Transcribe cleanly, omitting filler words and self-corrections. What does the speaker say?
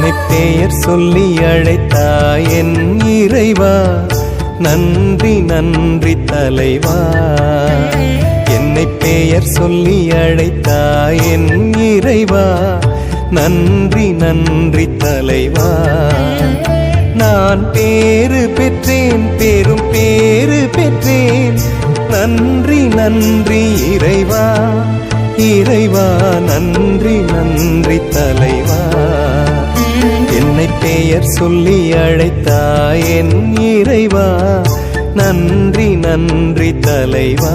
என்னை பெயர் சொல்லி அழைத்தாய் என் இறைவா, நன்றி நன்றி தலைவா. என்னை பெயர் சொல்லி அழைத்தாய் என் இறைவா, நன்றி நன்றி தலைவா. நான் பேறு பெற்றேன், பெரும் பேறு பெற்றேன், நன்றி நன்றி இறைவா, இறைவா நன்றி நன்றி தலைவா. என்னை பெயர் சொல்லி அழைத்தாய் என் இறைவா, நன்றி நன்றி தலைவா.